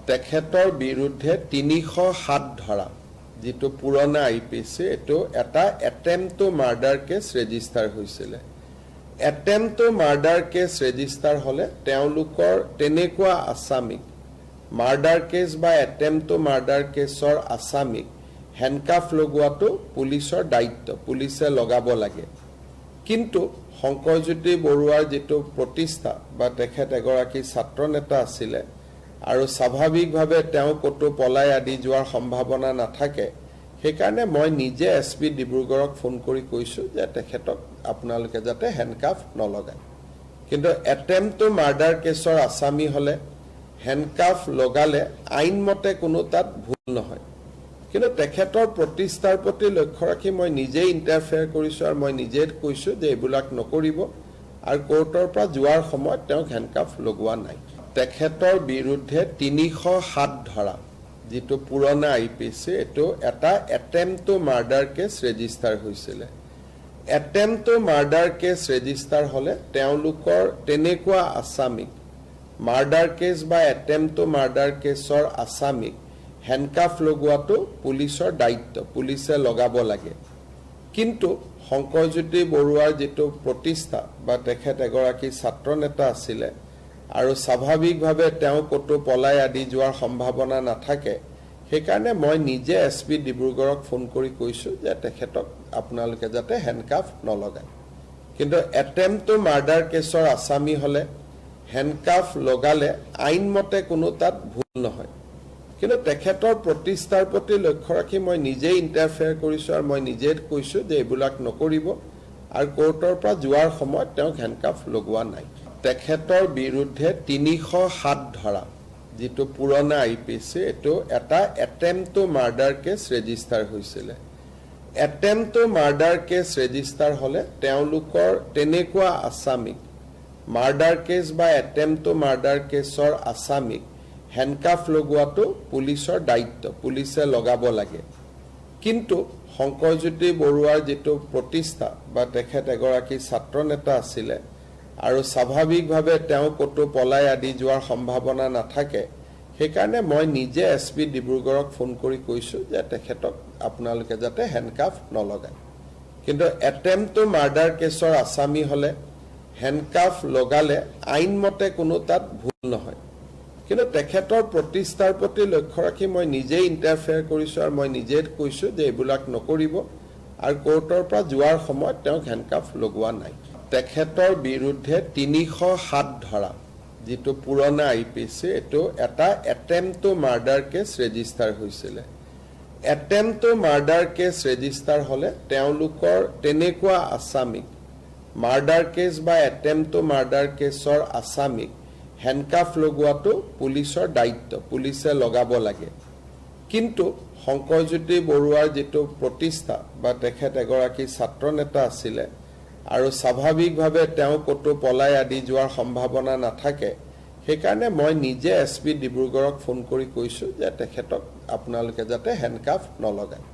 তেখেতৰ বিৰুদ্ধে ৩০৭ ধাৰা যিটো পুৰণা IPC এটো এটা attempt to murder case register হৈছিল attempt to murder case register হলে তেওঁলোকৰ তেনেকুৱা আসামিক মাৰ্ডাৰ কেছ বা এটেম্প টু মাৰ্ডাৰ কেছৰ আসামিক হ্যান্ডকাফ লগোৱাটো পুলিচৰ দায়িত্ব পুলিচে লগাব লাগে কিন্তু শংকৰজ্যোতি বৰুৱাৰ যেটো প্ৰতিষ্ঠা বা তেখেত এগৰাকী ছাত্ৰ নেতা আছিল আৰু স্বাভাৱিকভাৱে তেওঁ কতো পলাই আদি যোৱাৰ সম্ভাৱনা নাথাকে সেইকাৰণে মই নিজে SP ডিব্ৰুগড়ক ফোন কৰি কৈছো যে তেখেতক আপোনালোকে যাতে হ্যান্ডকাফ নলগায় কিন্তু এটেম্প টু মাৰ্ডাৰ কেছৰ আসামি হলে হ্যান্ডকাফ লগালে আইনমতে কোনো তাত ভুল নহয় কিন্তু তেখেতৰ প্ৰতিষ্ঠাৰ প্ৰতি লক্ষ্য ৰাখি মই নিজে ইন্টাৰফেয়াৰ কৰিছো আৰু মই নিজে কৈছো যে এবিলাক নকৰিব আৰু কোৰ্টৰ পৰা যোৱাৰ সময়ত তেওঁ হ্যান্ডকাফ লগোৱা নাই তেখেতৰ বিৰুদ্ধে ৩০৭ ধাৰা যিটো পুৰণা IPC এটো এটা attempt to murder case register হৈছিল attempt to murder case register হলে তেওঁলোকৰ তেনেকুৱা আসামিক মাৰ্ডাৰ কেছ বা এটেম্প টু মাৰ্ডাৰ কেছৰ আসামিক হ্যান্ডকাফ লগোৱাটো পুলিচৰ দায়িত্ব পুলিচে লগাব লাগে কিন্তু শংকৰজ্যোতি বৰুৱাৰ যেটো প্ৰতিষ্ঠা বা তেখেত এগৰাকী ছাত্ৰ নেতা আছিল আৰু স্বাভাৱিকভাৱে তেওঁ কতো পলাই আদি যোৱাৰ সম্ভাৱনা নাথাকে সেইকাৰণে মই নিজে SP ডিব্ৰুগড়ক ফোন কৰি কৈছো যে তেখেতক আপোনালোকে যাতে হ্যান্ডকাফ নলগায় কিন্তু এটেম্প টু মাৰ্ডাৰ কেছৰ আসামি হলে হ্যান্ডকাফ লগালে আইনমতে কোনো তাত ভুল নহয় কিন্তু তেখেতৰ প্ৰতিষ্ঠাৰ প্ৰতি লক্ষ্য ৰাখি মই নিজে ইন্টাৰফেয়াৰ কৰিছো আৰু মই নিজে কৈছো যে এবিলাক নকৰিব আৰু কোৰ্টৰ পৰা যোৱাৰ সময়ত তেওঁ হ্যান্ডকাফ লগোৱা নাই তেখেতৰ বিৰুদ্ধে ৩০৭ ধাৰা যিটো পুৰণা IPC এটো এটা attempt to murder case register হৈছিল attempt to murder case register হলে তেওঁলোকৰ তেনেকুৱা আসামিক মাৰ্ডাৰ কেছ বা এটেম্প টু মাৰ্ডাৰ কেছৰ আসামিক হ্যান্ডকাফ লগোৱাটো পুলিচৰ দায়িত্ব পুলিচে লগাব লাগে কিন্তু শংকৰজ্যোতি বৰুৱাৰ যেটো প্ৰতিষ্ঠা বা তেখেত এগৰাকী ছাত্ৰ নেতা আছিল আৰু স্বাভাৱিকভাৱে তেওঁ কতো পলাই আদি যোৱাৰ সম্ভাৱনা নাথাকে সেইকাৰণে মই নিজে SP ডিব্ৰুগড়ক ফোন কৰি কৈছো যে তেখেতক আপোনালোকে যাতে হ্যান্ডকাফ নলগায় কিন্তু এটেম্প টু মাৰ্ডাৰ কেছৰ আসামি হলে হ্যান্ডকাফ লগালে আইনমতে কোনো তাত ভুল নহয় কিন্তু তেখেতৰ প্ৰতিষ্ঠাৰ প্ৰতি লক্ষ্য ৰাখি মই নিজে ইন্টাৰফেয়াৰ কৰিছো আৰু মই নিজে কৈছো যে এবিলাক নকৰিব আৰু কোৰ্টৰ পৰা যোৱাৰ সময়ত তেওঁ হ্যান্ডকাফ লগোৱা নাই তেখেতৰ বিৰুদ্ধে ৩০৭ ধাৰা যিটো পুৰণা IPC এটো এটা attempt to murder case register হৈছিল attempt to murder case register হলে তেওঁলোকৰ তেনেকুৱা আসামিক মাৰ্ডাৰ কেছ বা এটেম্প টু মাৰ্ডাৰ কেছৰ আসামিক হ্যান্ডকাফ লগোৱাটো পুলিচৰ দায়িত্ব পুলিচে লগাব লাগে কিন্তু শংকৰজ্যোতি বৰুৱাৰ যেটো প্ৰতিষ্ঠা বা তেখেত এগৰাকী ছাত্ৰ নেতা আছিল আৰু স্বাভাৱিকভাৱে তেওঁ কতো পলাই আদি যোৱাৰ সম্ভাৱনা নাথাকে সেইকাৰণে মই নিজে SP ডিব্ৰুগড়ক ফোন কৰি কৈছো যে তেখেতক আপোনালোকে যাতে হ্যান্ডকাফ নলগায়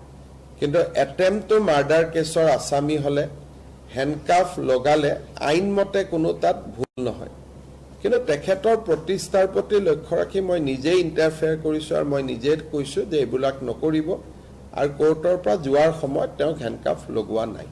কিন্তু এটেম্প টু মাৰ্ডাৰ কেছৰ আসামি হলে হ্যান্ডকাফ লগালে আইনমতে কোনো তাত ভুল নহয় কিন্তু তেখেতৰ প্ৰতিষ্ঠাৰ প্ৰতি লক্ষ্য ৰাখি মই নিজে ইন্টাৰফেয়াৰ কৰিছো আৰু মই নিজে কৈছো যে এবিলাক নকৰিব আৰু কোৰ্টৰ পৰা যোৱাৰ সময়ত তেওঁ হ্যান্ডকাফ লগোৱা নাই